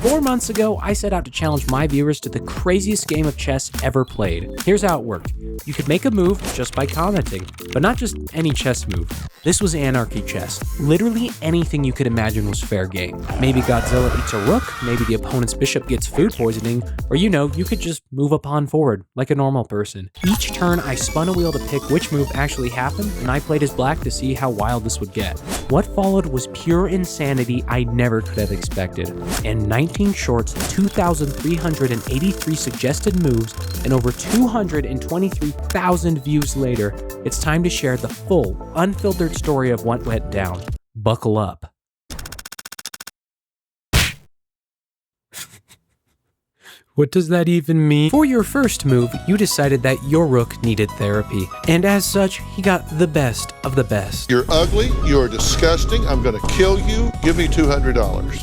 4 months ago, I set out to challenge my viewers to the craziest game of chess ever played. Here's how it worked. You could make a move just by commenting, but not just any chess move. This was anarchy chess. Literally anything you could imagine was fair game. Maybe Godzilla eats a rook, maybe the opponent's bishop gets food poisoning, or you could just move a pawn forward, like a normal person. Each turn, I spun a wheel to pick which move actually happened, and I played as black to see how wild this would get. What followed was pure insanity I never could have expected. In 19 shorts, 2,383 suggested moves, and over 223,000 views later, it's time to share the full, unfiltered story of what went down. Buckle up. What does that even mean? For your first move, you decided that your rook needed therapy, and as such, he got the best of the best. You're ugly, you're disgusting, I'm gonna kill you, give me $200.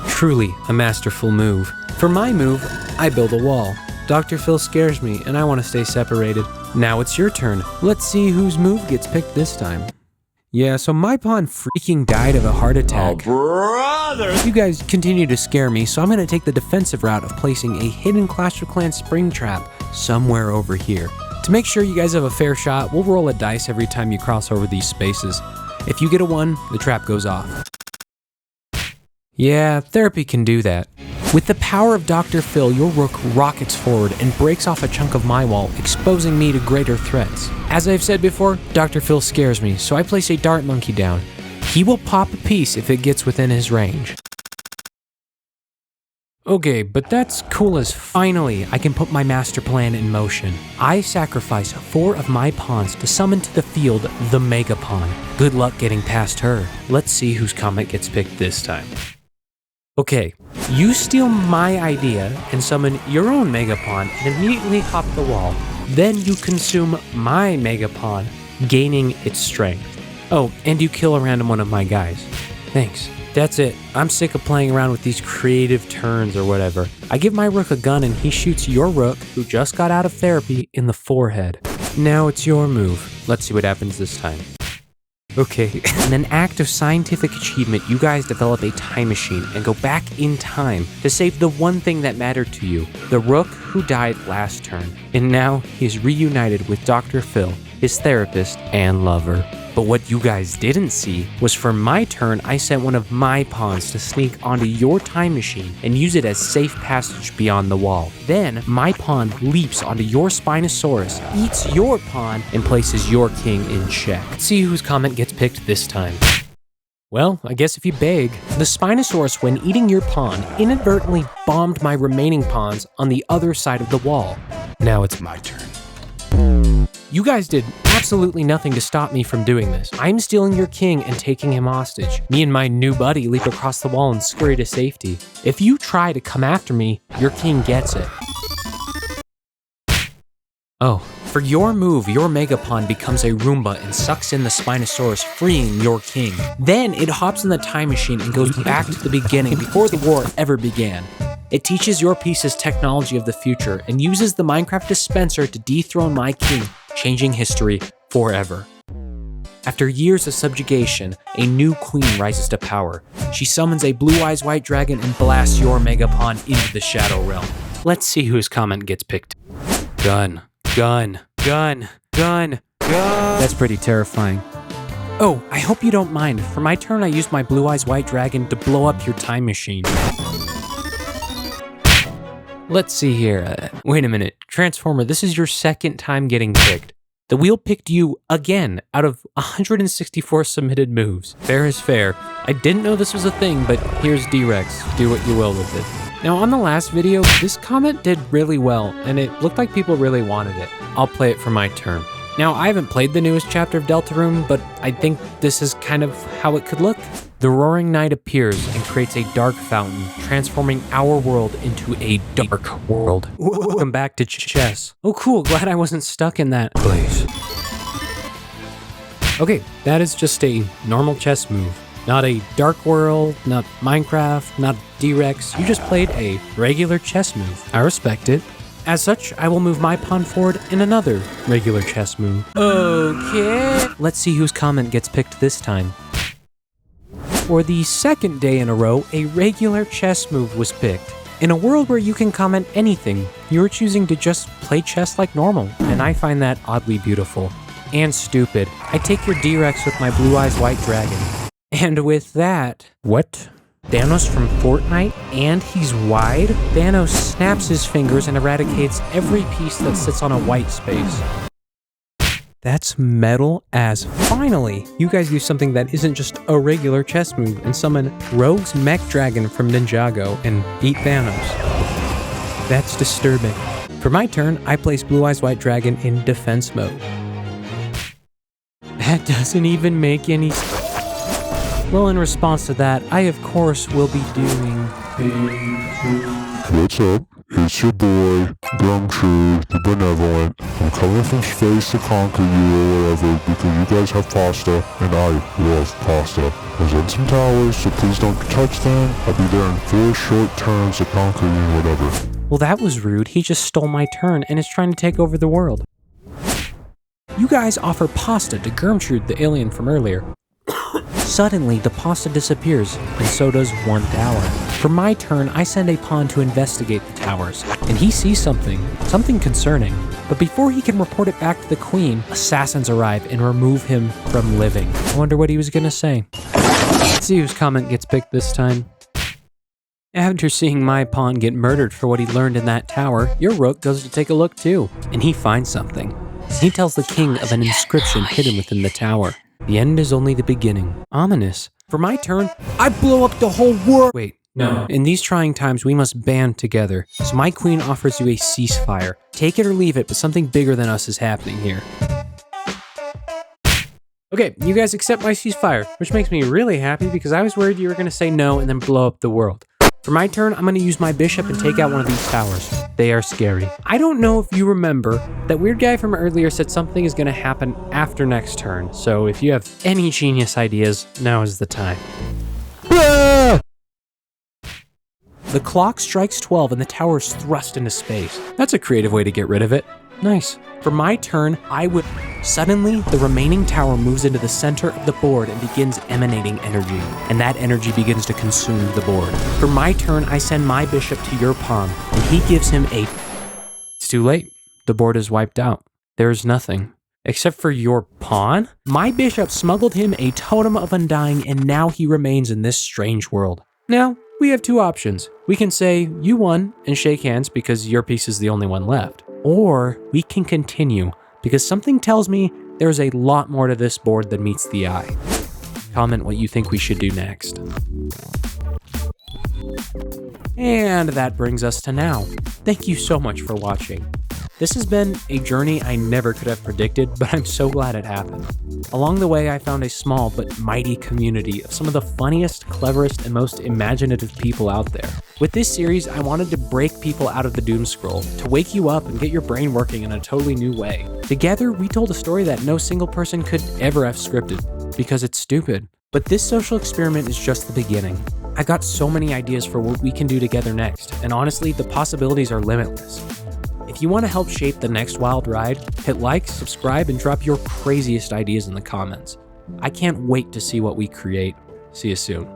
Truly a masterful move. For my move, I build a wall. Dr. Phil scares me, and I want to stay separated. Now it's your turn. Let's see whose move gets picked this time. Yeah, so my pawn freaking died of a heart attack. Oh, brother! You guys continue to scare me, so I'm going to take the defensive route of placing a hidden Clash of Clans spring trap somewhere over here. To make sure you guys have a fair shot, we'll roll a dice every time you cross over these spaces. If you get a 1, the trap goes off. Yeah, therapy can do that. With the power of Dr. Phil, your rook rockets forward and breaks off a chunk of my wall, exposing me to greater threats. As I've said before, Dr. Phil scares me, so I place a dart monkey down. He will pop a piece if it gets within his range. Okay, but that's cool as finally I can put my master plan in motion. I sacrifice 4 of my pawns to summon to the field the Mega Pawn. Good luck getting past her. Let's see whose comet gets picked this time. Okay, you steal my idea and summon your own Mega Pawn and immediately hop the wall. Then you consume my Mega Pawn, gaining its strength. Oh, and you kill a random one of my guys. Thanks. That's it. I'm sick of playing around with these creative turns or whatever. I give my rook a gun and he shoots your rook, who just got out of therapy, in the forehead. Now it's your move. Let's see what happens this time. Okay, in an act of scientific achievement, you guys develop a time machine and go back in time to save the one thing that mattered to you, the rook who died last turn. And now he's reunited with Dr. Phil, his therapist and lover. But what you guys didn't see was for my turn, I sent one of my pawns to sneak onto your time machine and use it as safe passage beyond the wall. Then, my pawn leaps onto your Spinosaurus, eats your pawn, and places your king in check. Let's see whose comment gets picked this time. Well, I guess if you beg. The Spinosaurus, when eating your pawn, inadvertently bombed my remaining pawns on the other side of the wall. Now it's my turn. You guys did absolutely nothing to stop me from doing this. I'm stealing your king and taking him hostage. Me and my new buddy leap across the wall and scurry to safety. If you try to come after me, your king gets it. Oh, for your move, your Mega Pawn becomes a Roomba and sucks in the Spinosaurus, freeing your king. Then it hops in the time machine and goes back to the beginning before the war ever began. It teaches your pieces technology of the future and uses the Minecraft dispenser to dethrone my king, changing history forever. After years of subjugation, a new queen rises to power. She summons a blue-eyes white dragon and blasts your Mega Pawn into the Shadow Realm. Let's see whose comment gets picked. Gun, gun, gun, gun, gun. That's pretty terrifying. Oh, I hope you don't mind. For my turn, I used my blue-eyes white dragon to blow up your time machine. Let's see here. Wait a minute. Transformer, this is your second time getting picked. The wheel picked you again out of 164 submitted moves. Fair is fair. I didn't know this was a thing, but here's D-Rex. Do what you will with it. Now, on the last video, this comment did really well, and it looked like people really wanted it. I'll play it for my turn. Now, I haven't played the newest chapter of Deltarune, but I think this is kind of how it could look. The Roaring Night appears and creates a dark fountain, transforming our world into a dark world. Welcome back to chess. Oh, cool. Glad I wasn't stuck in that place. Okay, that is just a normal chess move. Not a dark world, not Minecraft, not D-Rex. You just played a regular chess move. I respect it. As such, I will move my pawn forward in another regular chess move. Okay. Let's see whose comment gets picked this time. For the second day in a row, a regular chess move was picked. In a world where you can comment anything, you're choosing to just play chess like normal, and I find that oddly beautiful. And stupid. I take your D-Rex with my blue eyes white dragon. And with that... What? Thanos from Fortnite? And he's wide? Thanos snaps his fingers and eradicates every piece that sits on a white space. That's metal as finally! You guys do something that isn't just a regular chess move and summon Rogue's Mech Dragon from Ninjago and beat Thanos. That's disturbing. For my turn, I place Blue Eyes White Dragon in defense mode. That doesn't even make any sense. Well, in response to that, I of course will be doing... What's up? It's your boy, Gumtrue, the Benevolent. I'm coming from space to conquer you or whatever because you guys have pasta and I love pasta. I was in some towers, so please don't touch them. I'll be there in 4 short turns to conquer you and whatever. Well, that was rude. He just stole my turn and is trying to take over the world. You guys offer pasta to Germtrude, the alien from earlier. Suddenly, the pasta disappears, and so does one tower. For my turn, I send a pawn to investigate the towers, and he sees something concerning. But before he can report it back to the queen, assassins arrive and remove him from living. I wonder what he was gonna say. Let's see whose comment gets picked this time. After seeing my pawn get murdered for what he learned in that tower, your rook goes to take a look too, and he finds something. He tells the king of an inscription hidden within the tower. The end is only the beginning. Ominous. For my turn, I blow up the whole world. Wait, no. In these trying times, we must band together. So my queen offers you a ceasefire. Take it or leave it, but something bigger than us is happening here. Okay, you guys accept my ceasefire, which makes me really happy because I was worried you were going to say no and then blow up the world. For my turn, I'm going to use my bishop and take out one of these towers. They are scary. I don't know if you remember, that weird guy from earlier said something is going to happen after next turn, so if you have any genius ideas, now is the time. Ah! The clock strikes 12 and the tower is thrust into space. That's a creative way to get rid of it. Nice. For my turn, I would... Suddenly, the remaining tower moves into the center of the board and begins emanating energy, and that energy begins to consume the board. For my turn, I send my bishop to your pawn, and he gives him a... It's too late. The board is wiped out. There is nothing. Except for your pawn? My bishop smuggled him a totem of undying, and now he remains in this strange world. Now, we have 2 options. We can say, you won, and shake hands because your piece is the only one left. Or we can continue, because something tells me there's a lot more to this board than meets the eye. Comment what you think we should do next. And that brings us to now. Thank you so much for watching. This has been a journey I never could have predicted, but I'm so glad it happened. Along the way, I found a small but mighty community of some of the funniest, cleverest, and most imaginative people out there. With this series, I wanted to break people out of the doom scroll, to wake you up and get your brain working in a totally new way. Together, we told a story that no single person could ever have scripted, because it's stupid. But this social experiment is just the beginning. I got so many ideas for what we can do together next, and honestly, the possibilities are limitless. If you want to help shape the next wild ride, hit like, subscribe, and drop your craziest ideas in the comments. I can't wait to see what we create. See you soon.